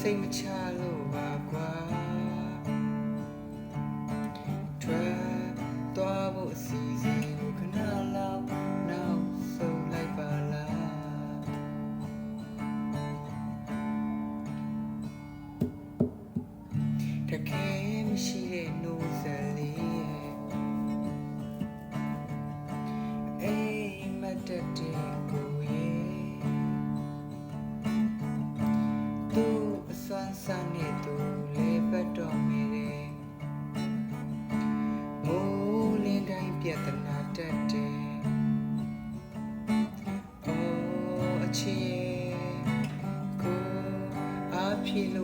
စိတ်မချလို့ပါကွာထွက်သွားဖို့အစီအစဉ်ကိုခဏလောက်နောက်ဆုံးလိုက်ပါလားတကယ်မရှိတဲ့နှိုးဆက်လေးရဲ့အိမ်မက်တဲ့ကိုရဲ့သူအစွမ်းစမ်းနေသူလေးပတ်တော်မီတယ်မိုးလင်းတိုင်းပြဿနာတက်တယ်အိုးအချီကိုအားဖြည့်လို့